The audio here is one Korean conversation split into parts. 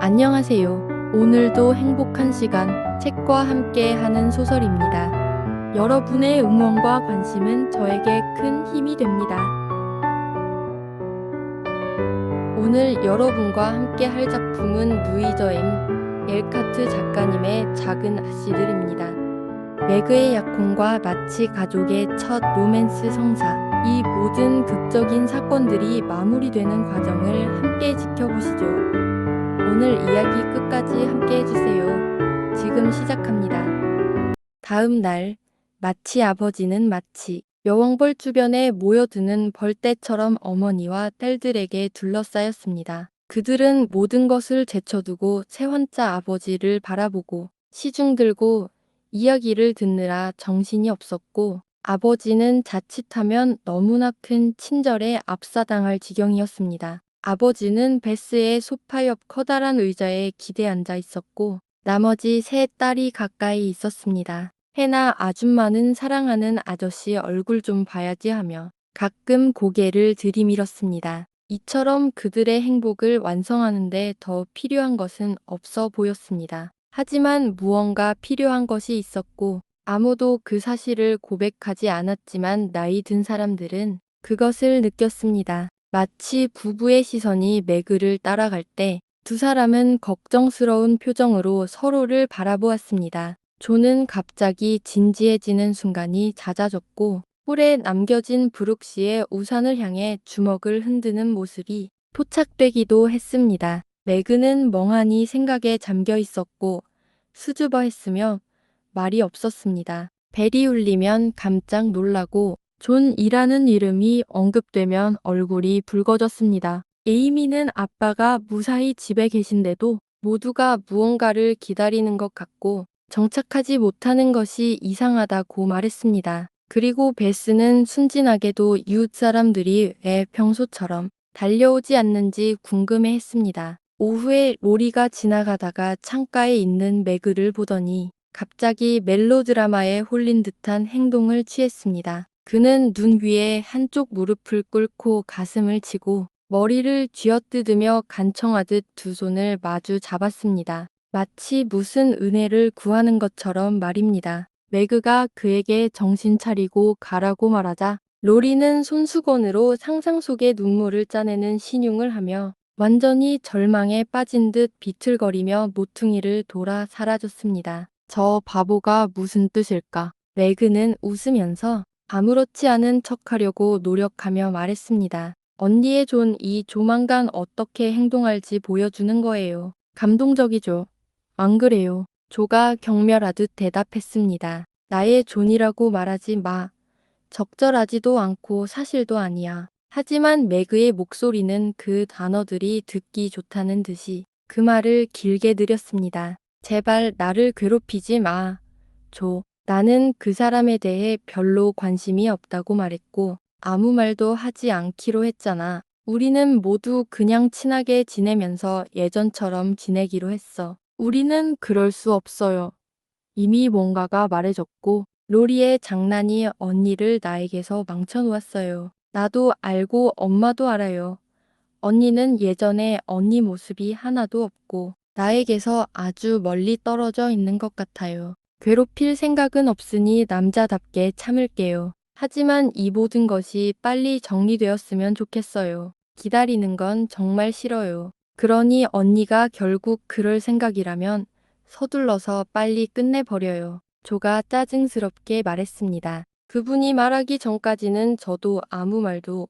안녕하세요. 오늘도 행복한 시간, 책과 함께 하는 소설입니다. 여러분의 응원과 관심은 저에게 큰 힘이 됩니다. 오늘 여러분과 함께 할 작품은 루이저 M. 엘카트 작가님의 작은 아씨들입니다. 매그의 약혼과 마치 가족의 첫 로맨스 성사. 이 모든 극적인 사건들이 마무리되는 과정을 함께 지켜보시죠. 오늘 이야기 끝까지 함께 해주세요. 지금 시작합니다. 다음 날, 마치 아버지는 마치 여왕벌 주변에 모여드는 벌떼처럼 어머니와 딸들에게 둘러싸였습니다. 그들은 모든 것을 제쳐두고 새환자 아버지를 바라보고 시중 들고 이야기를 듣느라 정신이 없었고, 아버지는 자칫하면 너무나 큰 친절에 압사당할 지경이었습니다. 아버지는 베스의 소파 옆 커다란 의자에 기대 앉아 있었고, 나머지 세 딸이 가까이 있었습니다. 해나 아줌마는 사랑하는 아저씨 얼굴 좀 봐야지 하며 가끔 고개를 들이밀었습니다. 이처럼 그들의 행복을 완성하는데 더 필요한 것은 없어 보였습니다. 하지만 무언가 필요한 것이 있었고, 아무도 그 사실을 고백하지 않았지만 나이 든 사람들은 그것을 느꼈습니다. 마치 부부의 시선이 매그를 따라갈 때 두 사람은 걱정스러운 표정으로 서로를 바라보았습니다. 조는 갑자기 진지해지는 순간이 잦아졌고, 홀에 남겨진 브룩시의 우산을 향해 주먹을 흔드는 모습이 포착되기도 했습니다. 매그는 멍하니 생각에 잠겨 있었고 수줍어했으며 말이 없었습니다. 벨이 울리면 깜짝 놀라고 존이라는 이름이 언급되면 얼굴이 붉어졌습니다. 에이미는 아빠가 무사히 집에 계신데도 모두가 무언가를 기다리는 것 같고 정착하지 못하는 것이 이상하다고 말했습니다. 그리고 베스는 순진하게도 이웃 사람들이 왜 평소처럼 달려오지 않는지 궁금해했습니다. 오후에 로리가 지나가다가 창가에 있는 매그를 보더니 갑자기 멜로드라마에 홀린 듯한 행동을 취했습니다. 그는 눈 위에 한쪽 무릎을 꿇고 가슴을 치고 머리를 쥐어뜯으며 간청하듯 두 손을 마주 잡았습니다. 마치 무슨 은혜를 구하는 것처럼 말입니다. 매그가 그에게 정신 차리고 가라고 말하자 로리는 손수건으로 상상 속의 눈물을 짜내는 신용을 하며 완전히 절망에 빠진 듯 비틀거리며 모퉁이를 돌아 사라졌습니다. 저 바보가 무슨 뜻일까? 매그는 웃으면서 아무렇지 않은 척하려고 노력하며 말했습니다. 언니의 존이 조만간 어떻게 행동할지 보여주는 거예요. 감동적이죠? 안 그래요? 조가 경멸하듯 대답했습니다. 나의 존이라고 말하지 마. 적절하지도 않고 사실도 아니야. 하지만 매그의 목소리는 그 단어들이 듣기 좋다는 듯이 그 말을 길게 느렸습니다. 제발 나를 괴롭히지 마. 조. 나는 그 사람에 대해 별로 관심이 없다고 말했고 아무 말도 하지 않기로 했잖아. 우리는 모두 그냥 친하게 지내면서 예전처럼 지내기로 했어. 우리는 그럴 수 없어요. 이미 뭔가가 말해졌고 로리의 장난이 언니를 나에게서 망쳐놓았어요. 나도 알고 엄마도 알아요. 언니는 예전에 언니 모습이 하나도 없고 나에게서 아주 멀리 떨어져 있는 것 같아요. 괴롭힐 생각은 없으니 남자답게 참을게요. 하지만 이 모든 것이 빨리 정리되었으면 좋겠어요. 기다리는 건 정말 싫어요. 그러니 언니가 결국 그럴 생각이라면 서둘러서 빨리 끝내버려요. 조가 짜증스럽게 말했습니다. 그분이 말하기 전까지는 저도 아무 말도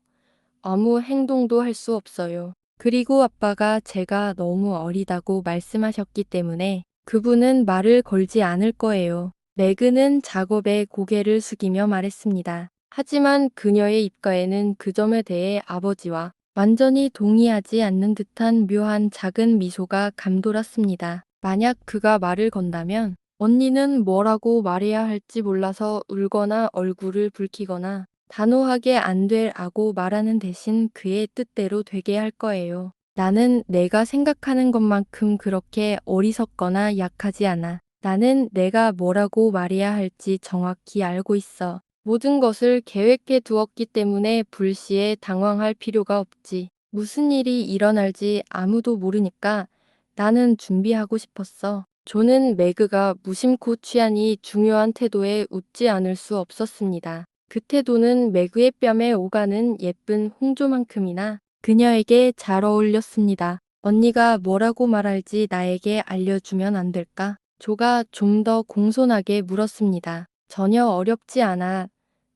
아무 행동도 할 수 없어요. 그리고 아빠가 제가 너무 어리다고 말씀하셨기 때문에 그분은 말을 걸지 않을 거예요. 매그는 작업에 고개를 숙이며 말했습니다. 하지만 그녀의 입가에는 그 점에 대해 아버지와 완전히 동의하지 않는 듯한 묘한 작은 미소가 감돌았습니다. 만약 그가 말을 건다면 언니는 뭐라고 말해야 할지 몰라서 울거나 얼굴을 붉히거나 단호하게 안 되라고 말하는 대신 그의 뜻대로 되게 할 거예요. 나는 내가 생각하는 것만큼 그렇게 어리석거나 약하지 않아. 나는 내가 뭐라고 말해야 할지 정확히 알고 있어. 모든 것을 계획해 두었기 때문에 불시에 당황할 필요가 없지. 무슨 일이 일어날지 아무도 모르니까 나는 준비하고 싶었어. 조는 매그가 무심코 취하니 중요한 태도에 웃지 않을 수 없었습니다. 그 태도는 매그의 뺨에 오가는 예쁜 홍조만큼이나 그녀에게 잘 어울렸습니다. 언니가 뭐라고 말할지 나에게 알려주면 안 될까? 조가 좀 더 공손하게 물었습니다. 전혀 어렵지 않아.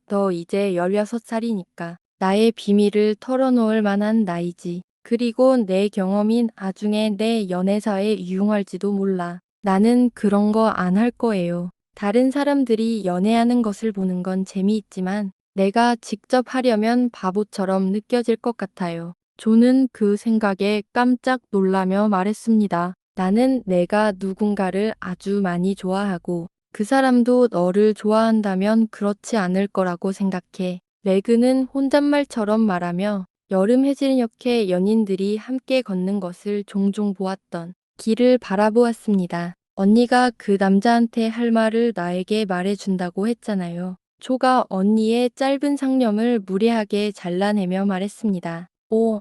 너 이제 16살이니까 나의 비밀을 털어놓을 만한 나이지. 그리고 내 경험이 나중에 내 연애사에 유용할지도 몰라. 나는 그런 거 안 할 거예요. 다른 사람들이 연애하는 것을 보는 건 재미있지만 내가 직접 하려면 바보처럼 느껴질 것 같아요. 조는 그 생각에 깜짝 놀라며 말했습니다. 나는 내가 누군가를 아주 많이 좋아하고 그 사람도 너를 좋아한다면 그렇지 않을 거라고 생각해. 매그는 혼잣말처럼 말하며 여름 해질녘에 연인들이 함께 걷는 것을 종종 보았던 길을 바라보았습니다. 언니가 그 남자한테 할 말을 나에게 말해준다고 했잖아요. 초가 언니의 짧은 상념을 무례하게 잘라내며 말했습니다. 오,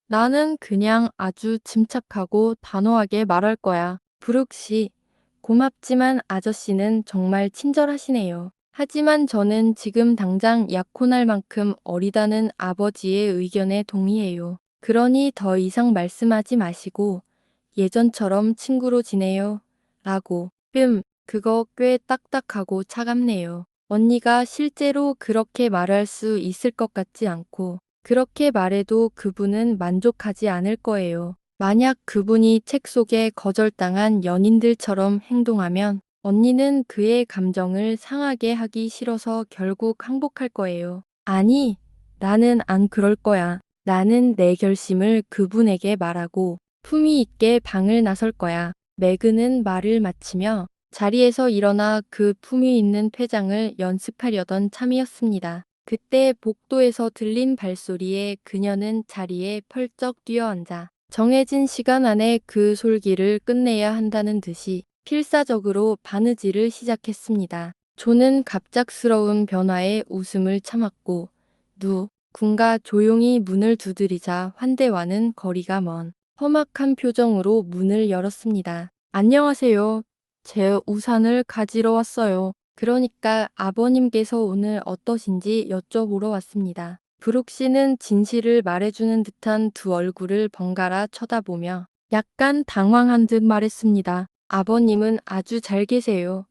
나는 그냥 아주 침착하고 단호하게 말할 거야. 브룩 씨, 고맙지만 아저씨는 정말 친절하시네요. 하지만 저는 지금 당장 약혼할 만큼 어리다는 아버지의 의견에 동의해요. 그러니 더 이상 말씀하지 마시고 예전처럼 친구로 지내요. 라고. 그거 꽤 딱딱하고 차갑네요. 언니가 실제로 그렇게 말할 수 있을 것 같지 않고 그렇게 말해도 그분은 만족하지 않을 거예요. 만약 그분이 책 속에 거절당한 연인들처럼 행동하면 언니는 그의 감정을 상하게 하기 싫어서 결국 항복할 거예요. 아니, 나는 안 그럴 거야. 나는 내 결심을 그분에게 말하고 품위 있게 방을 나설 거야. 매그는 말을 마치며 자리에서 일어나 그 품위 있는 퇴장을 연습하려던 참이었습니다. 그때 복도에서 들린 발소리에 그녀는 자리에 펄쩍 뛰어앉아 정해진 시간 안에 그 솔기를 끝내야 한다는 듯이 필사적으로 바느질을 시작했습니다. 조는 갑작스러운 변화에 웃음을 참았고 누군가 조용히 문을 두드리자 환대와는 거리가 먼 험악한 표정으로 문을 열었습니다. 안녕하세요. 제 우산을 가지러 왔어요. 그러니까 아버님께서 오늘 어떠신지 여쭤보러 왔습니다. 브룩 씨는 진실을 말해주는 듯한 두 얼굴을 번갈아 쳐다보며 약간 당황한 듯 말했습니다. 아버님은 아주 잘 계세요.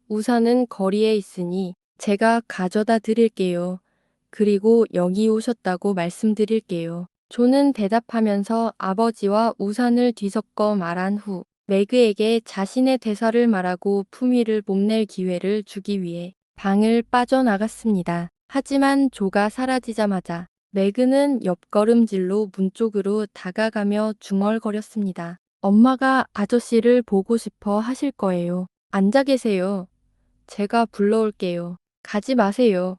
우산은 거리에 있으니 제가 가져다 드릴게요. 그리고 여기 오셨다고 말씀드릴게요. 조는 대답하면서 아버지와 우산을 뒤섞어 말한 후 매그에게 자신의 대사를 말하고 품위를 뽐낼 기회를 주기 위해 방을 빠져나갔습니다. 하지만 조가 사라지자마자 매그는 옆걸음질로 문 쪽으로 다가가며 중얼거렸습니다. 엄마가 아저씨를 보고 싶어 하실 거예요. 앉아 계세요. 제가 불러올게요. 가지 마세요.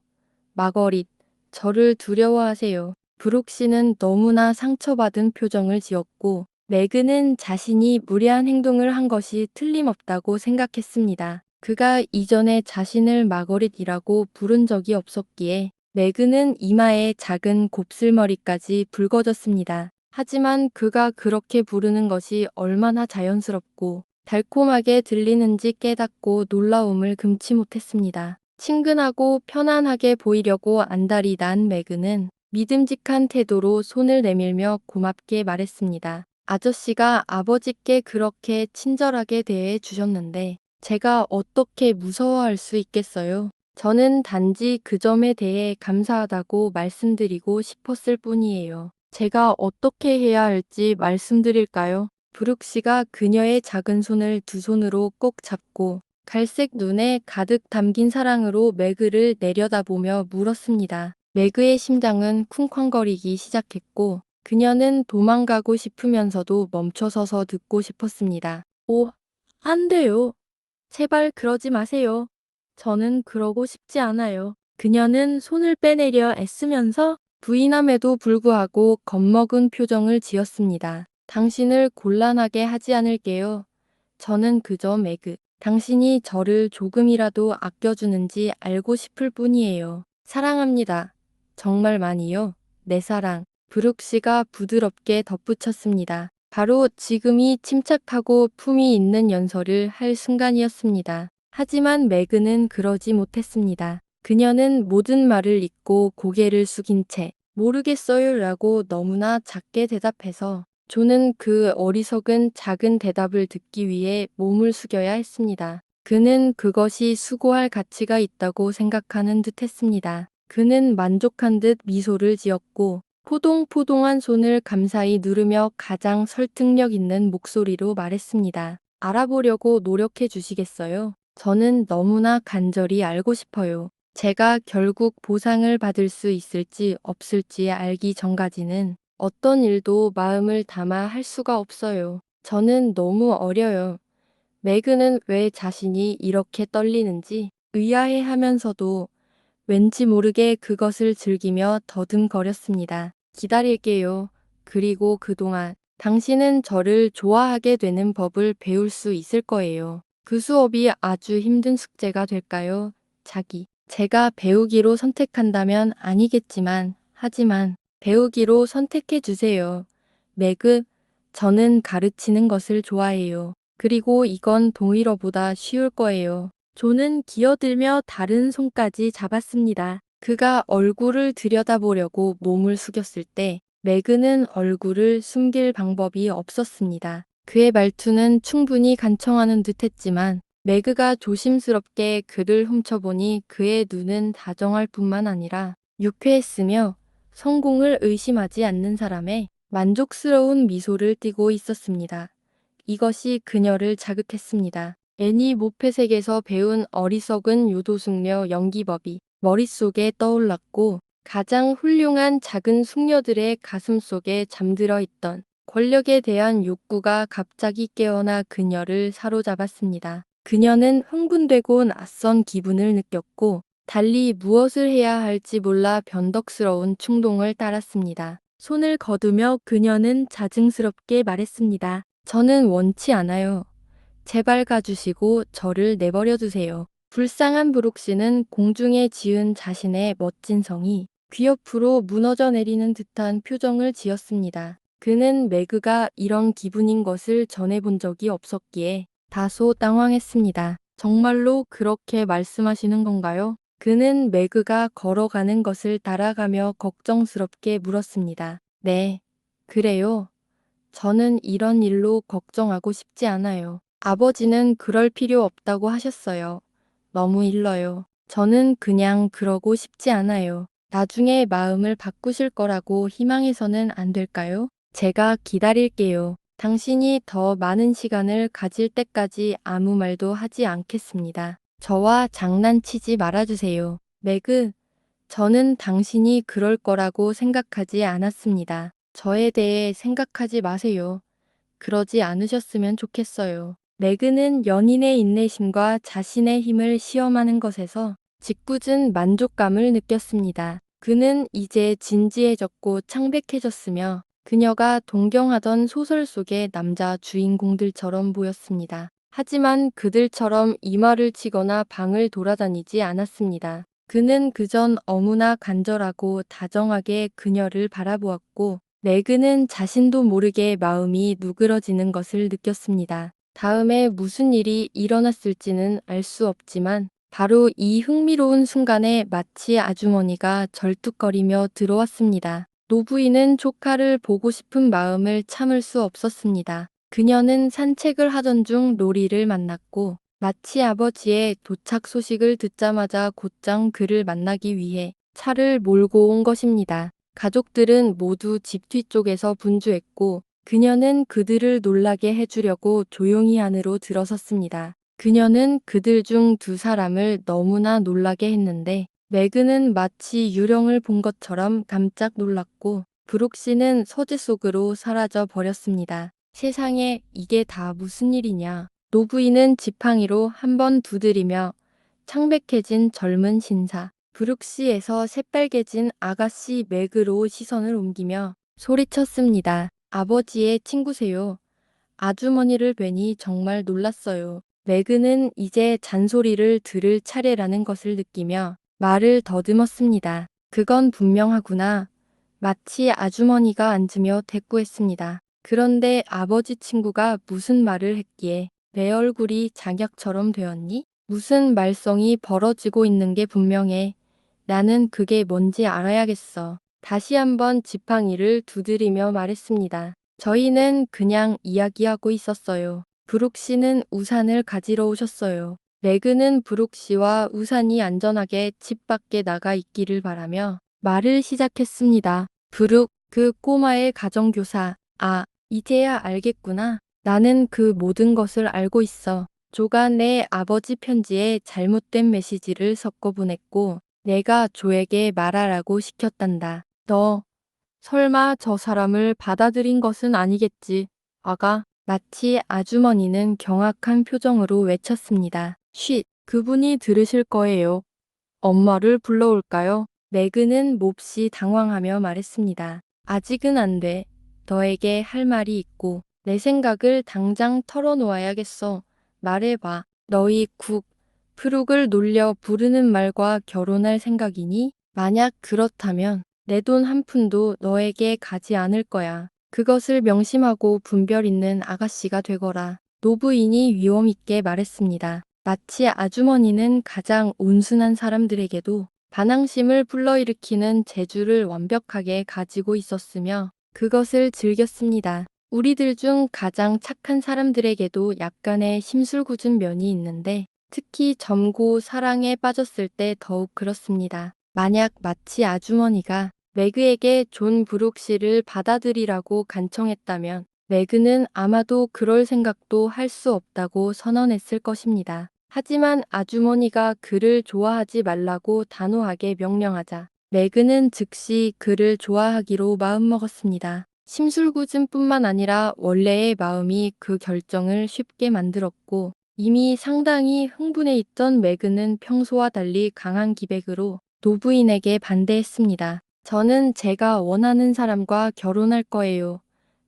마거릿, 저를 두려워하세요. 브룩 씨는 너무나 상처받은 표정을 지었고 매그는 자신이 무례한 행동을 한 것이 틀림없다고 생각했습니다. 그가 이전에 자신을 마거릿이라고 부른 적이 없었기에 매그는 이마에 작은 곱슬머리까지 붉어졌습니다. 하지만 그가 그렇게 부르는 것이 얼마나 자연스럽고 달콤하게 들리는지 깨닫고 놀라움을 금치 못했습니다. 친근하고 편안하게 보이려고 안달이 난 매그는 믿음직한 태도로 손을 내밀며 고맙게 말했습니다. 아저씨가 아버지께 그렇게 친절하게 대해 주셨는데 제가 어떻게 무서워할 수 있겠어요? 저는 단지 그 점에 대해 감사하다고 말씀드리고 싶었을 뿐이에요. 제가 어떻게 해야 할지 말씀드릴까요? 브룩 씨가 그녀의 작은 손을 두 손으로 꼭 잡고 갈색 눈에 가득 담긴 사랑으로 매그를 내려다보며 물었습니다. 매그의 심장은 쿵쾅거리기 시작했고 그녀는 도망가고 싶으면서도 멈춰서서 듣고 싶었습니다. 안 돼요. 제발 그러지 마세요. 저는 그러고 싶지 않아요. 그녀는 손을 빼내려 애쓰면서 부인함에도 불구하고 겁먹은 표정을 지었습니다. 당신을 곤란하게 하지 않을게요. 저는 그저 매그. 당신이 저를 조금이라도 아껴주는지 알고 싶을 뿐이에요. 사랑합니다. 정말 많이요. 내 사랑. 브룩 씨가 부드럽게 덧붙였습니다. 바로 지금이 침착하고 품위 있는 연설을 할 순간이었습니다. 하지만 매그는 그러지 못했습니다. 그녀는 모든 말을 잊고 고개를 숙인 채 모르겠어요 라고 너무나 작게 대답해서 존은 그 어리석은 작은 대답을 듣기 위해 몸을 숙여야 했습니다. 그는 그것이 수고할 가치가 있다고 생각하는 듯 했습니다. 그는 만족한 듯 미소를 지었고 포동포동한 손을 감사히 누르며 가장 설득력 있는 목소리로 말했습니다. 알아보려고 노력해 주시겠어요? 저는 너무나 간절히 알고 싶어요. 제가 결국 보상을 받을 수 있을지 없을지 알기 전까지는 어떤 일도 마음을 담아 할 수가 없어요. 저는 너무 어려요. 매그는 왜 자신이 이렇게 떨리는지 의아해하면서도 왠지 모르게 그것을 즐기며 더듬거렸습니다. 기다릴게요. 그리고 그동안 당신은 저를 좋아하게 되는 법을 배울 수 있을 거예요. 그 수업이 아주 힘든 숙제가 될까요? 제가 배우기로 선택한다면 아니겠지만, 하지만 배우기로 선택해 주세요. 매그, 저는 가르치는 것을 좋아해요. 그리고 이건 동일어보다 쉬울 거예요. 존은 기어들며 다른 손까지 잡았습니다. 그가 얼굴을 들여다보려고 몸을 숙였을 때 매그는 얼굴을 숨길 방법이 없었습니다. 그의 말투는 충분히 간청하는 듯했지만 매그가 조심스럽게 그를 훔쳐보니 그의 눈은 다정할 뿐만 아니라 유쾌했으며 성공을 의심하지 않는 사람의 만족스러운 미소를 띠고 있었습니다. 이것이 그녀를 자극했습니다. 애니 모패색에서 배운 어리석은 요도숙녀 연기법이 머릿속에 떠올랐고 가장 훌륭한 작은 숙녀들의 가슴속에 잠들어 있던 권력에 대한 욕구가 갑자기 깨어나 그녀를 사로잡았습니다. 그녀는 흥분되고 낯선 기분을 느꼈고 달리 무엇을 해야 할지 몰라 변덕스러운 충동을 따랐습니다. 손을 거두며 그녀는 자증스럽게 말했습니다. 저는 원치 않아요. 제발 가주시고 저를 내버려 두세요. 불쌍한 브룩시는 공중에 지은 자신의 멋진 성이 귀 옆으로 무너져 내리는 듯한 표정을 지었습니다. 그는 매그가 이런 기분인 것을 전해본 적이 없었기에 다소 당황했습니다. 정말로 그렇게 말씀하시는 건가요? 그는 매그가 걸어가는 것을 따라가며 걱정스럽게 물었습니다. 네, 그래요. 저는 이런 일로 걱정하고 싶지 않아요. 아버지는 그럴 필요 없다고 하셨어요. 너무 일러요. 저는 그냥 그러고 싶지 않아요. 나중에 마음을 바꾸실 거라고 희망해서는 안 될까요? 제가 기다릴게요. 당신이 더 많은 시간을 가질 때까지 아무 말도 하지 않겠습니다. 저와 장난치지 말아주세요. 매그, 저는 당신이 그럴 거라고 생각하지 않았습니다. 저에 대해 생각하지 마세요. 그러지 않으셨으면 좋겠어요. 매그는 연인의 인내심과 자신의 힘을 시험하는 것에서 짓궂은 만족감을 느꼈습니다. 그는 이제 진지해졌고 창백해졌으며 그녀가 동경하던 소설 속의 남자 주인공들처럼 보였습니다. 하지만 그들처럼 이마를 치거나 방을 돌아다니지 않았습니다. 그는 그전 너무나 간절하고 다정하게 그녀를 바라보았고 매그는 자신도 모르게 마음이 누그러지는 것을 느꼈습니다. 다음에 무슨 일이 일어났을지는 알 수 없지만 바로 이 흥미로운 순간에 마치 아주머니가 절뚝거리며 들어왔습니다. 노부인은 조카를 보고 싶은 마음을 참을 수 없었습니다. 그녀는 산책을 하던 중 로리를 만났고 마치 아버지의 도착 소식을 듣자마자 곧장 그를 만나기 위해 차를 몰고 온 것입니다. 가족들은 모두 집 뒤쪽에서 분주했고 그녀는 그들을 놀라게 해주려고 조용히 안으로 들어섰습니다. 그녀는 그들 중 두 사람을 너무나 놀라게 했는데 매그는 마치 유령을 본 것처럼 깜짝 놀랐고 브룩시는 서재 속으로 사라져 버렸습니다. 세상에 이게 다 무슨 일이냐. 노부인은 지팡이로 한번 두드리며 창백해진 젊은 신사 브룩시에서 새빨개진 아가씨 매그로 시선을 옮기며 소리쳤습니다. 아버지의 친구세요. 아주머니를 뵈니 정말 놀랐어요. 매그는 이제 잔소리를 들을 차례라는 것을 느끼며 말을 더듬었습니다. 그건 분명하구나. 마치 아주머니가 앉으며 대꾸했습니다. 그런데 아버지 친구가 무슨 말을 했기에 내 얼굴이 장약처럼 되었니? 무슨 말썽이 벌어지고 있는 게 분명해. 나는 그게 뭔지 알아야겠어. 다시 한번 지팡이를 두드리며 말했습니다. 저희는 그냥 이야기하고 있었어요. 브룩 씨는 우산을 가지러 오셨어요. 매그는 브룩 씨와 우산이 안전하게 집 밖에 나가 있기를 바라며 말을 시작했습니다. 브룩, 그 꼬마의 가정교사. 아, 이제야 알겠구나. 나는 그 모든 것을 알고 있어. 조가 내 아버지 편지에 잘못된 메시지를 섞어 보냈고 내가 조에게 말하라고 시켰단다. 너 설마 저 사람을 받아들인 것은 아니겠지. 아가, 마치 아주머니는 경악한 표정으로 외쳤습니다. 쉿, 그분이 들으실 거예요. 엄마를 불러올까요? 매그는 몹시 당황하며 말했습니다. 아직은 안 돼. 너에게 할 말이 있고 내 생각을 당장 털어놓아야겠어. 말해봐. 너희 프룩을 놀려 부르는 말과 결혼할 생각이니? 만약 그렇다면 내 돈 한 푼도 너에게 가지 않을 거야. 그것을 명심하고 분별 있는 아가씨가 되거라. 노부인이 위험 있게 말했습니다. 마치 아주머니는 가장 온순한 사람들에게도 반항심을 불러일으키는 재주를 완벽하게 가지고 있었으며 그것을 즐겼습니다. 우리들 중 가장 착한 사람들에게도 약간의 심술궂은 면이 있는데 특히 젊고 사랑에 빠졌을 때 더욱 그렇습니다. 만약 마치 아주머니가 매그에게 존 브룩 씨를 받아들이라고 간청했다면 매그는 아마도 그럴 생각도 할 수 없다고 선언했을 것입니다. 하지만 아주머니가 그를 좋아하지 말라고 단호하게 명령하자 매그는 즉시 그를 좋아하기로 마음먹었습니다. 심술궂음뿐만 아니라 원래의 마음이 그 결정을 쉽게 만들었고 이미 상당히 흥분해 있던 매그는 평소와 달리 강한 기백으로 노부인에게 반대했습니다. 저는 제가 원하는 사람과 결혼할 거예요.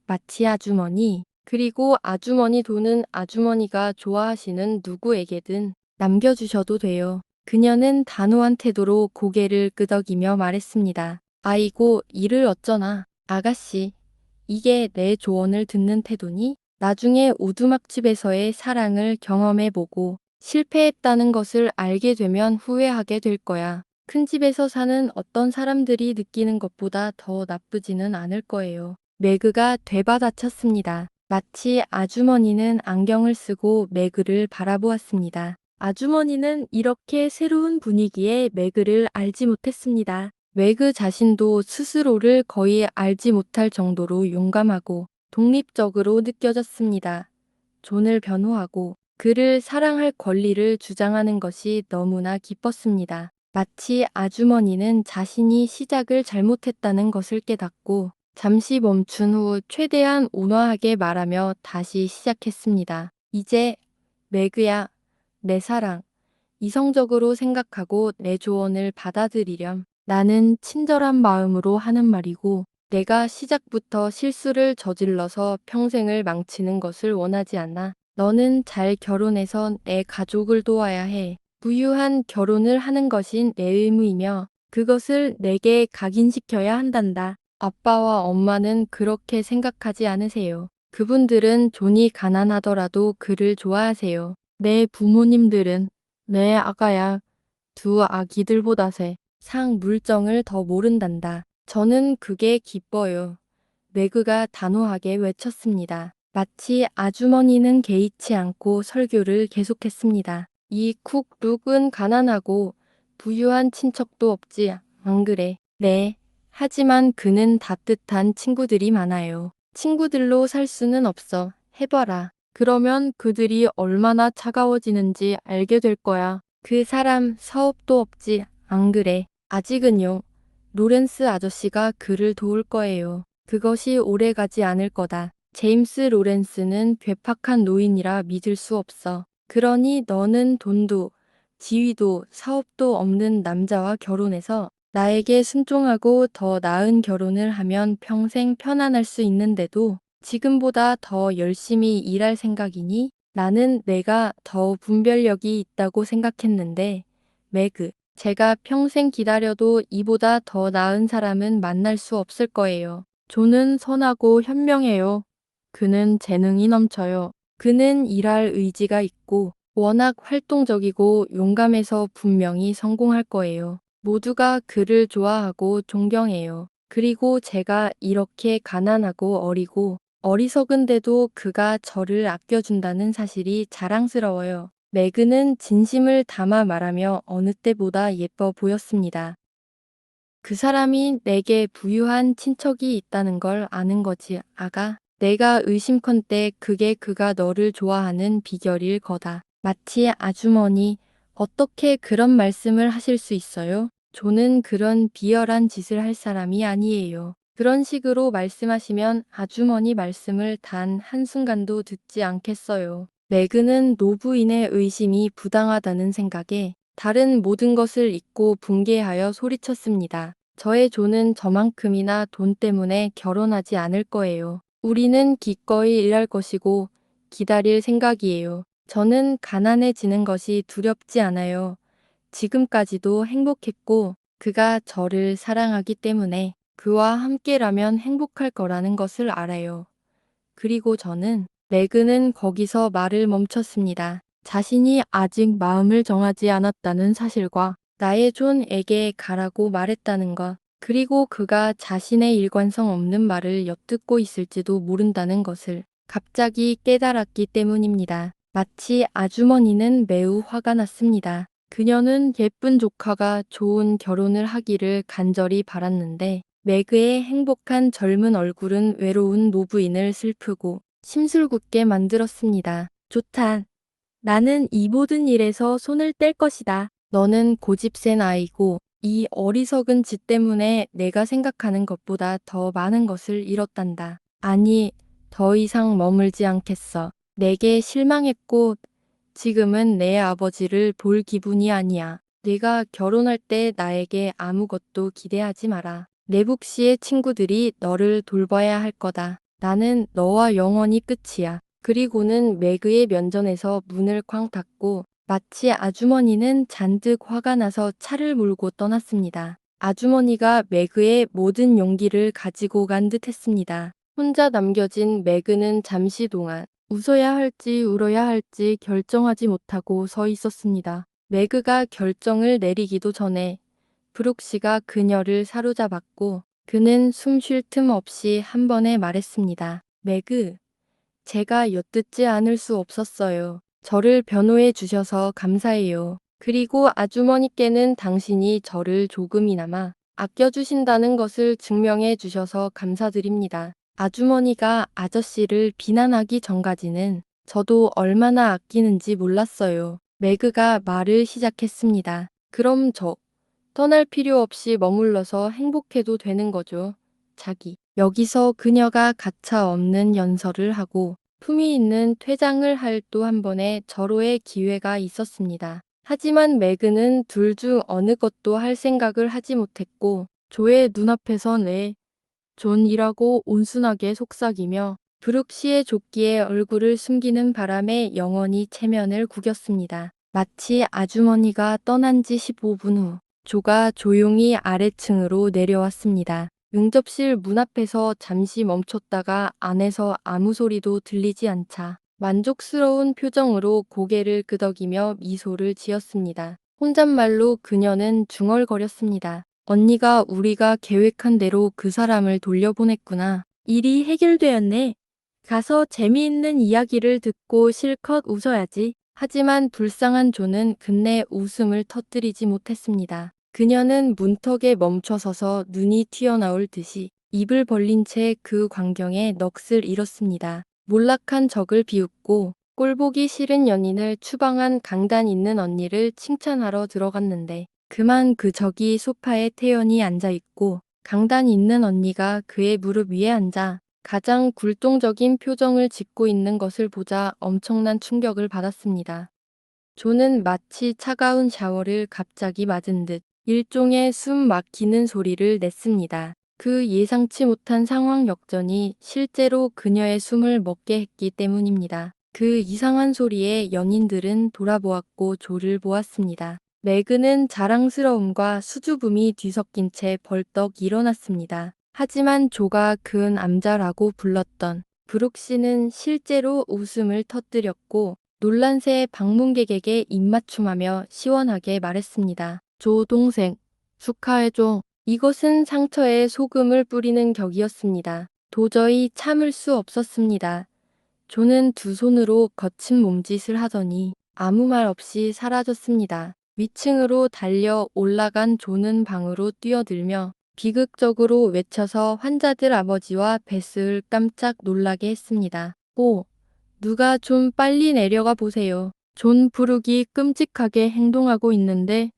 마치 아주머니, 그리고 아주머니 돈은 아주머니가 좋아하시는 누구에게든 남겨주셔도 돼요. 그녀는 단호한 태도로 고개를 끄덕이며 말했습니다. 아이고, 이를 어쩌나. 아가씨, 이게 내 조언을 듣는 태도니? 나중에 오두막집에서의 사랑을 경험해보고 실패했다는 것을 알게 되면 후회하게 될 거야. 큰 집에서 사는 어떤 사람들이 느끼는 것보다 더 나쁘지는 않을 거예요. 매그가 되받아쳤습니다. 마치 아주머니는 안경을 쓰고 매그를 바라보았습니다. 아주머니는 이렇게 새로운 분위기에 매그를 알지 못했습니다. 매그 자신도 스스로를 거의 알지 못할 정도로 용감하고 독립적으로 느껴졌습니다. 존을 변호하고 그를 사랑할 권리를 주장하는 것이 너무나 기뻤습니다. 마치 아주머니는 자신이 시작을 잘못했다는 것을 깨닫고 잠시 멈춘 후 최대한 온화하게 말하며 다시 시작했습니다. 이제 매그야, 내 사랑. 이성적으로 생각하고 내 조언을 받아들이렴. 나는 친절한 마음으로 하는 말이고 내가 시작부터 실수를 저질러서 평생을 망치는 것을 원하지 않아. 너는 잘 결혼해서 내 가족을 도와야 해. 부유한 결혼을 하는 것이 내 의무이며 그것을 내게 각인시켜야 한단다. 아빠와 엄마는 그렇게 생각하지 않으세요. 그분들은 존이 가난하더라도 그를 좋아하세요. 내 부모님들은 내 아가야 두 아기들보다 상 물정을 더 모른단다. 저는 그게 기뻐요. 매그가 단호하게 외쳤습니다. 마치 아주머니는 개의치 않고 설교를 계속했습니다. 이 쿡룩은 가난하고 부유한 친척도 없지, 안 그래? 네. 하지만 그는 따뜻한 친구들이 많아요. 친구들로 살 수는 없어. 해봐라. 그러면 그들이 얼마나 차가워지는지 알게 될 거야. 그 사람 사업도 없지, 안 그래? 아직은요. 로렌스 아저씨가 그를 도울 거예요. 그것이 오래가지 않을 거다. 제임스 로렌스는 괴팍한 노인이라 믿을 수 없어. 그러니 너는 돈도 지위도 사업도 없는 남자와 결혼해서 나에게 순종하고 더 나은 결혼을 하면 평생 편안할 수 있는데도 지금보다 더 열심히 일할 생각이니? 나는 내가 더 분별력이 있다고 생각했는데, 매그, 제가 평생 기다려도 이보다 더 나은 사람은 만날 수 없을 거예요. 존은 선하고 현명해요. 그는 재능이 넘쳐요. 그는 일할 의지가 있고 워낙 활동적이고 용감해서 분명히 성공할 거예요. 모두가 그를 좋아하고 존경해요. 그리고 제가 이렇게 가난하고 어리고 어리석은데도 그가 저를 아껴준다는 사실이 자랑스러워요. 매그는 진심을 담아 말하며 어느 때보다 예뻐 보였습니다. 그 사람이 내게 부유한 친척이 있다는 걸 아는 거지, 아가. 내가 의심컨대 그게 그가 너를 좋아하는 비결일 거다. 마치 아주머니, 어떻게 그런 말씀을 하실 수 있어요? 저는 그런 비열한 짓을 할 사람이 아니에요. 그런 식으로 말씀하시면 아주머니 말씀을 단 한순간도 듣지 않겠어요. 매그는 노부인의 의심이 부당하다는 생각에 다른 모든 것을 잊고 붕괴하여 소리쳤습니다. 저의 조는 저만큼이나 돈 때문에 결혼하지 않을 거예요. 우리는 기꺼이 일할 것이고 기다릴 생각이에요. 저는 가난해지는 것이 두렵지 않아요. 지금까지도 행복했고 그가 저를 사랑하기 때문에 그와 함께라면 행복할 거라는 것을 알아요. 그리고 저는 매그는 거기서 말을 멈췄습니다. 자신이 아직 마음을 정하지 않았다는 사실과 나의 존에게 가라고 말했다는 것, 그리고 그가 자신의 일관성 없는 말을 엿듣고 있을지도 모른다는 것을 갑자기 깨달았기 때문입니다. 마치 아주머니는 매우 화가 났습니다. 그녀는 예쁜 조카가 좋은 결혼을 하기를 간절히 바랐는데 매그의 행복한 젊은 얼굴은 외로운 노부인을 슬프고 심술궂게 만들었습니다. 좋다. 나는 이 모든 일에서 손을 뗄 것이다. 너는 고집센 아이고 이 어리석은 짓 때문에 내가 생각하는 것보다 더 많은 것을 잃었단다. 아니, 더 이상 머물지 않겠어. 내게 실망했고 지금은 내 아버지를 볼 기분이 아니야. 네가 결혼할 때 나에게 아무것도 기대하지 마라. 내북 씨의 친구들이 너를 돌봐야 할 거다. 나는 너와 영원히 끝이야. 그리고는 매그의 면전에서 문을 쾅 닫고 마치 아주머니는 잔뜩 화가 나서 차를 몰고 떠났습니다. 아주머니가 매그의 모든 용기를 가지고 간 듯했습니다. 혼자 남겨진 매그는 잠시 동안 웃어야 할지 울어야 할지 결정하지 못하고 서 있었습니다. 매그가 결정을 내리기도 전에 브룩 씨가 그녀를 사로잡았고 그는 숨 쉴 틈 없이 한 번에 말했습니다. 매그, 제가 엿듣지 않을 수 없었어요. 저를 변호해 주셔서 감사해요. 그리고 아주머니께는 당신이 저를 조금이나마 아껴주신다는 것을 증명해 주셔서 감사드립니다. 아주머니가 아저씨를 비난하기 전까지는 저도 얼마나 아끼는지 몰랐어요. 매그가 말을 시작했습니다. 그럼 저 떠날 필요 없이 머물러서 행복해도 되는 거죠. 자기. 여기서 그녀가 가차 없는 연설을 하고 품위 있는 퇴장을 할 또 한 번의 절호의 기회가 있었습니다. 하지만 매그는 둘 중 어느 것도 할 생각을 하지 못했고 조의 눈앞에서 존이라고 온순하게 속삭이며 브룩 씨의 조끼에 얼굴을 숨기는 바람에 영원히 체면을 구겼습니다. 마치 아주머니가 떠난 지 15분 후 조가 조용히 아래층으로 내려왔습니다. 응접실 문 앞에서 잠시 멈췄다가 안에서 아무 소리도 들리지 않자 만족스러운 표정으로 고개를 끄덕이며 미소를 지었습니다. 혼잣말로 그녀는 중얼거렸습니다. 언니가 우리가 계획한 대로 그 사람을 돌려보냈구나. 일이 해결되었네. 가서 재미있는 이야기를 듣고 실컷 웃어야지. 하지만 불쌍한 조는 끝내 웃음을 터뜨리지 못했습니다. 그녀는 문턱에 멈춰서서 눈이 튀어나올 듯이 입을 벌린 채 그 광경에 넋을 잃었습니다. 몰락한 적을 비웃고 꼴보기 싫은 연인을 추방한 강단 있는 언니를 칭찬하러 들어갔는데 그만 그 적이 소파에 태연히 앉아있고 강단 있는 언니가 그의 무릎 위에 앉아 가장 굴동적인 표정을 짓고 있는 것을 보자 엄청난 충격을 받았습니다. 조는 마치 차가운 샤워를 갑자기 맞은 듯 일종의 숨 막히는 소리를 냈습니다. 그 예상치 못한 상황 역전이 실제로 그녀의 숨을 먹게 했기 때문입니다. 그 이상한 소리에 연인들은 돌아보았고 조를 보았습니다. 매그는 자랑스러움과 수줍음이 뒤섞인 채 벌떡 일어났습니다. 하지만 조가 그 남자라고 불렀던 브룩 씨는 실제로 웃음을 터뜨렸고 놀란 새 방문객에게 입맞춤하며 시원하게 말했습니다. 조 동생, 축하해줘. 이것은 상처에 소금을 뿌리는 격이었습니다. 도저히 참을 수 없었습니다. 조는 두 손으로 거친 몸짓을 하더니 아무 말 없이 사라졌습니다. 위층으로 달려 올라간 조는 방으로 뛰어들며 비극적으로 외쳐서 환자들 아버지와 베스를 깜짝 놀라게 했습니다. 오, 누가 좀 빨리 내려가 보세요. 존 브룩이 끔찍하게 행동하고 있는데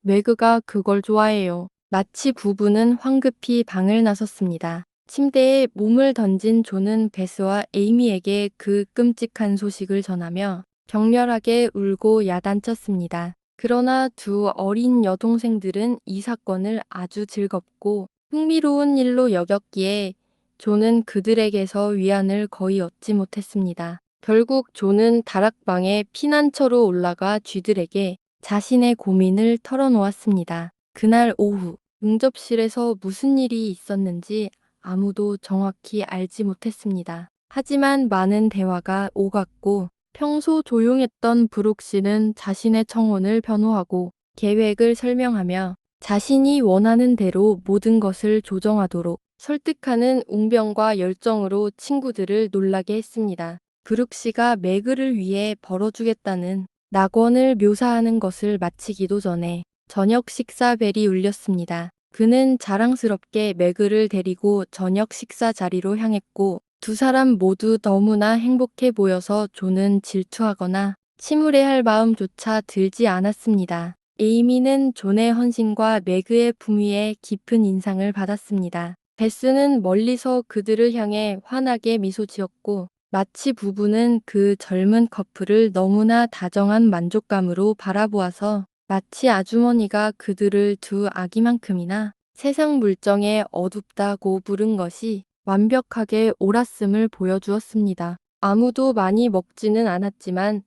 매그가 그걸 좋아해요. 마치 부부는 황급히 방을 나섰습니다. 침대에 몸을 던진 존은 베스와 에이미에게 그 끔찍한 소식을 전하며 격렬하게 울고 야단쳤습니다. 그러나 두 어린 여동생들은 이 사건을 아주 즐겁고 흥미로운 일로 여겼기에 존은 그들에게서 위안을 거의 얻지 못했습니다. 결국 존은 다락방에 피난처로 올라가 쥐들에게 자신의 고민을 털어놓았습니다. 그날 오후 응접실에서 무슨 일이 있었는지 아무도 정확히 알지 못했습니다. 하지만 많은 대화가 오갔고 평소 조용했던 브룩 씨는 자신의 청혼을 변호하고 계획을 설명하며 자신이 원하는 대로 모든 것을 조정하도록 설득하는 웅변과 열정으로 친구들을 놀라게 했습니다. 브룩 씨가 매그를 위해 벌어주겠다는 낙원을 묘사하는 것을 마치기도 전에 저녁 식사 벨이 울렸습니다. 그는 자랑스럽게 매그를 데리고 저녁 식사 자리로 향했고 두 사람 모두 너무나 행복해 보여서 조는 질투하거나 침울해할 마음조차 들지 않았습니다. 에이미는 존의 헌신과 매그의 품위에 깊은 인상을 받았습니다. 베스는 멀리서 그들을 향해 환하게 미소 지었고 마치 부부는 그 젊은 커플을 너무나 다정한 만족감으로 바라보아서 마치 아주머니가 그들을 두 아기만큼이나 세상 물정에 어둡다고 부른 것이 완벽하게 옳았음을 보여주었습니다. 아무도 많이 먹지는 않았지만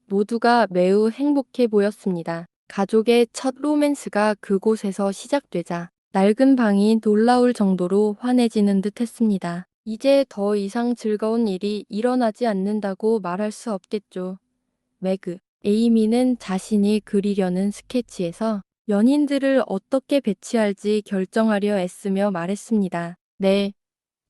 모두가 매우 행복해 보였습니다. 가족의 첫 로맨스가 그곳에서 시작되자 낡은 방이 놀라울 정도로 환해지는 듯 했습니다. 이제 더 이상 즐거운 일이 일어나지 않는다고 말할 수 없겠죠. 매그, 에이미는 자신이 그리려는 스케치에서 연인들을 어떻게 배치할지 결정하려 애쓰며 말했습니다. 네,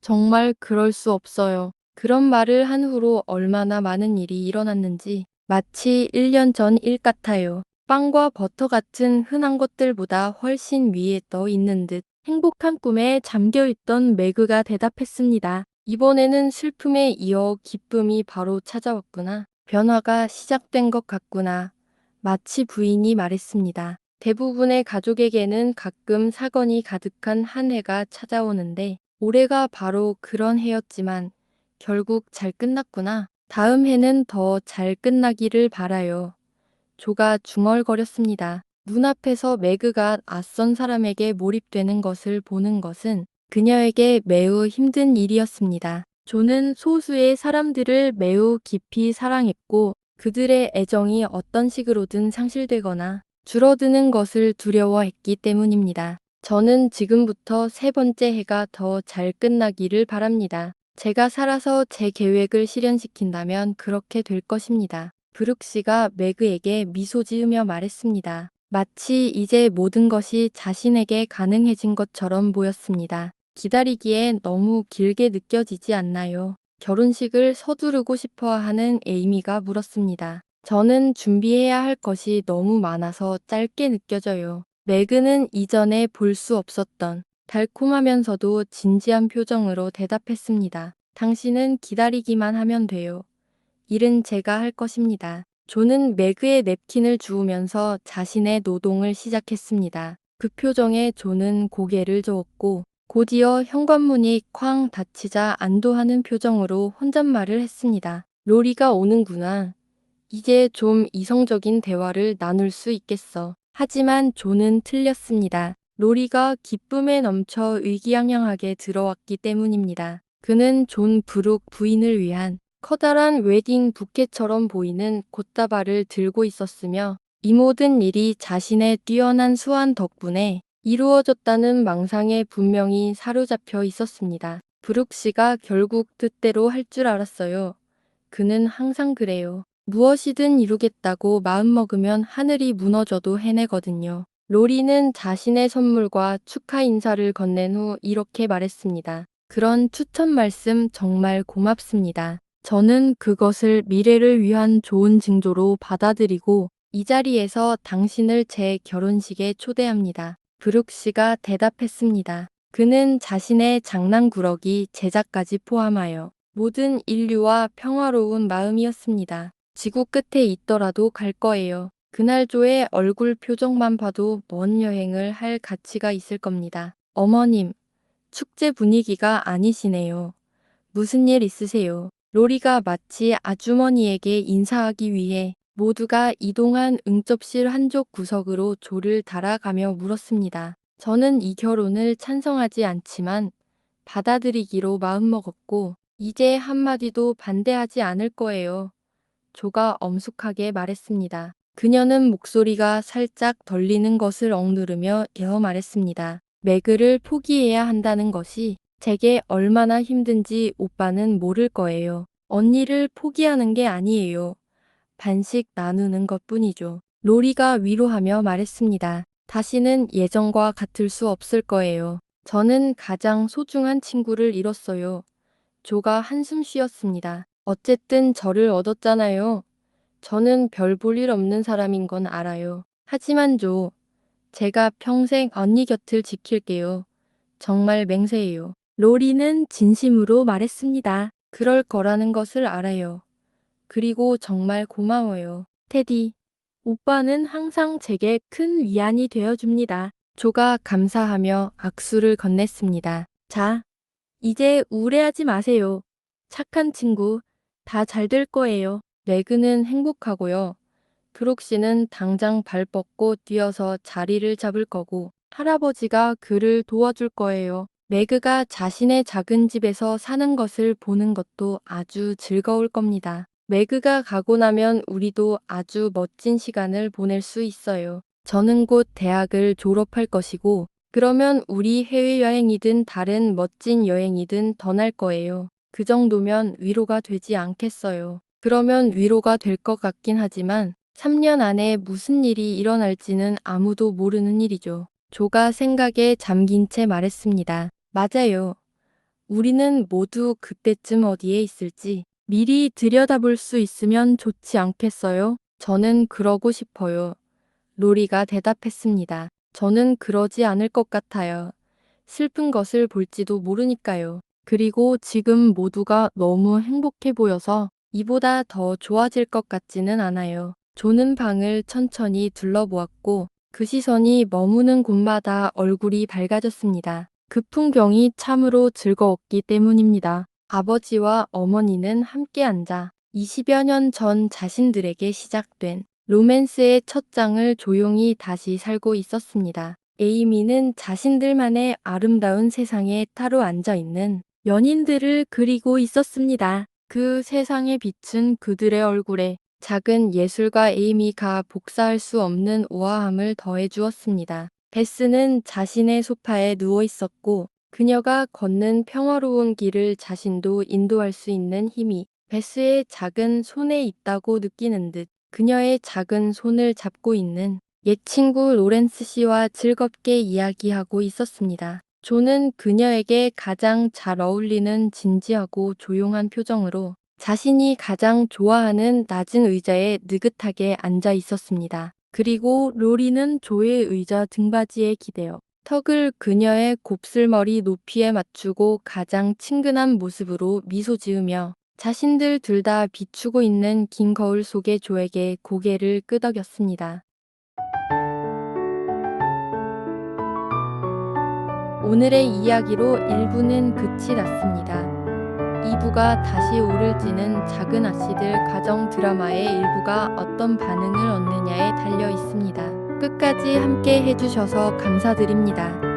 정말 그럴 수 없어요. 그런 말을 한 후로 얼마나 많은 일이 일어났는지 마치 1년 전 일 같아요. 빵과 버터 같은 흔한 것들보다 훨씬 위에 떠 있는 듯 행복한 꿈에 잠겨있던 매그가 대답했습니다. 이번에는 슬픔에 이어 기쁨이 바로 찾아왔구나. 변화가 시작된 것 같구나. 마치 부인이 말했습니다. 대부분의 가족에게는 가끔 사건이 가득한 한 해가 찾아오는데 올해가 바로 그런 해였지만 결국 잘 끝났구나. 다음 해는 더 잘 끝나기를 바라요. 조가 중얼거렸습니다. 눈앞에서 매그가 낯선 사람에게 몰입되는 것을 보는 것은 그녀에게 매우 힘든 일이었습니다. 조는 소수의 사람들을 매우 깊이 사랑했고 그들의 애정이 어떤 식으로든 상실되거나 줄어드는 것을 두려워했기 때문입니다. 저는 지금부터 세 번째 해가 더 잘 끝나기를 바랍니다. 제가 살아서 제 계획을 실현시킨다면 그렇게 될 것입니다. 브룩 씨가 매그에게 미소 지으며 말했습니다. 마치 이제 모든 것이 자신에게 가능해진 것처럼 보였습니다. 기다리기에 너무 길게 느껴지지 않나요? 결혼식을 서두르고 싶어 하는 에이미가 물었습니다. 저는 준비해야 할 것이 너무 많아서 짧게 느껴져요. 매그는 이전에 볼 수 없었던 달콤하면서도 진지한 표정으로 대답했습니다. 당신은 기다리기만 하면 돼요. 일은 제가 할 것입니다. 조는 매그에 냅킨을 주우면서 자신의 노동을 시작했습니다. 그 표정에 조는 고개를 저었고 곧이어 현관문이 쾅 닫히자 안도하는 표정으로 혼잣말을 했습니다. 로리가 오는구나. 이제 좀 이성적인 대화를 나눌 수 있겠어. 하지만 조는 틀렸습니다. 로리가 기쁨에 넘쳐 의기양양하게 들어왔기 때문입니다. 그는 존 브룩 부인을 위한 커다란 웨딩 부케처럼 보이는 꽃다발을 들고 있었으며 이 모든 일이 자신의 뛰어난 수완 덕분에 이루어졌다는 망상에 분명히 사로잡혀 있었습니다. 브룩 씨가 결국 뜻대로 할 줄 알았어요. 그는 항상 그래요. 무엇이든 이루겠다고 마음먹으면 하늘이 무너져도 해내거든요. 로리는 자신의 선물과 축하 인사를 건넨 후 이렇게 말했습니다. 그런 추천 말씀 정말 고맙습니다. 저는 그것을 미래를 위한 좋은 징조로 받아들이고 이 자리에서 당신을 제 결혼식에 초대합니다. 브룩 씨가 대답했습니다. 그는 자신의 장난꾸러기 제작까지 포함하여 모든 인류와 평화로운 마음이었습니다. 지구 끝에 있더라도 갈 거예요. 그날 조의 얼굴 표정만 봐도 먼 여행을 할 가치가 있을 겁니다. 어머님, 축제 분위기가 아니시네요. 무슨 일 있으세요? 로리가 마치 아주머니에게 인사하기 위해 모두가 이동한 응접실 한쪽 구석으로 조를 달아가며 물었습니다. 저는 이 결혼을 찬성하지 않지만 받아들이기로 마음먹었고 이제 한마디도 반대하지 않을 거예요. 조가 엄숙하게 말했습니다. 그녀는 목소리가 살짝 떨리는 것을 억누르며 이어 말했습니다. 매그를 포기해야 한다는 것이 제게 얼마나 힘든지 오빠는 모를 거예요. 언니를 포기하는 게 아니에요. 반씩 나누는 것뿐이죠. 로리가 위로하며 말했습니다. 다시는 예전과 같을 수 없을 거예요. 저는 가장 소중한 친구를 잃었어요. 조가 한숨 쉬었습니다. 어쨌든 저를 얻었잖아요. 저는 별 볼 일 없는 사람인 건 알아요. 하지만 조, 제가 평생 언니 곁을 지킬게요. 정말 맹세해요. 로리는 진심으로 말했습니다. 그럴 거라는 것을 알아요. 그리고 정말 고마워요. 테디, 오빠는 항상 제게 큰 위안이 되어줍니다. 조가 감사하며 악수를 건넸습니다. 자, 이제 우울해하지 마세요. 착한 친구, 다 잘 될 거예요. 매그는 행복하고요. 브룩 씨는 당장 발 뻗고 뛰어서 자리를 잡을 거고 할아버지가 그를 도와줄 거예요. 매그가 자신의 작은 집에서 사는 것을 보는 것도 아주 즐거울 겁니다. 매그가 가고 나면 우리도 아주 멋진 시간을 보낼 수 있어요. 저는 곧 대학을 졸업할 것이고 그러면 우리 해외여행이든 다른 멋진 여행이든 떠날 거예요. 그 정도면 위로가 되지 않겠어요. 그러면 위로가 될 것 같긴 하지만 3년 안에 무슨 일이 일어날지는 아무도 모르는 일이죠. 조가 생각에 잠긴 채 말했습니다. 맞아요. 우리는 모두 그때쯤 어디에 있을지 미리 들여다볼 수 있으면 좋지 않겠어요? 저는 그러고 싶어요. 로리가 대답했습니다. 저는 그러지 않을 것 같아요. 슬픈 것을 볼지도 모르니까요. 그리고 지금 모두가 너무 행복해 보여서 이보다 더 좋아질 것 같지는 않아요. 조는 방을 천천히 둘러보았고 그 시선이 머무는 곳마다 얼굴이 밝아졌습니다. 그 풍경이 참으로 즐거웠기 때문입니다. 아버지와 어머니는 함께 앉아 20여 년 전 자신들에게 시작된 로맨스의 첫 장을 조용히 다시 살고 있었습니다. 에이미는 자신들만의 아름다운 세상에 따로 앉아있는 연인들을 그리고 있었습니다. 그 세상의 빛은 그들의 얼굴에 작은 예술가 에이미가 복사할 수 없는 우아함을 더해 주었습니다. 베스는 자신의 소파에 누워 있었고 그녀가 걷는 평화로운 길을 자신도 인도할 수 있는 힘이 베스의 작은 손에 있다고 느끼는 듯 그녀의 작은 손을 잡고 있는 옛 친구 로렌스 씨와 즐겁게 이야기하고 있었습니다. 조는 그녀에게 가장 잘 어울리는 진지하고 조용한 표정으로 자신이 가장 좋아하는 낮은 의자에 느긋하게 앉아 있었습니다. 그리고 로리는 조의 의자 등받이에 기대어 턱을 그녀의 곱슬머리 높이에 맞추고 가장 친근한 모습으로 미소 지으며 자신들 둘 다 비추고 있는 긴 거울 속의 조에게 고개를 끄덕였습니다. 오늘의 이야기로 1부는 끝이 났습니다. 2부가 다시 오를지는 작은 아씨들 가정 드라마의 일부가 어떤 반응을 얻느냐에 달려 있습니다. 끝까지 함께 해주셔서 감사드립니다.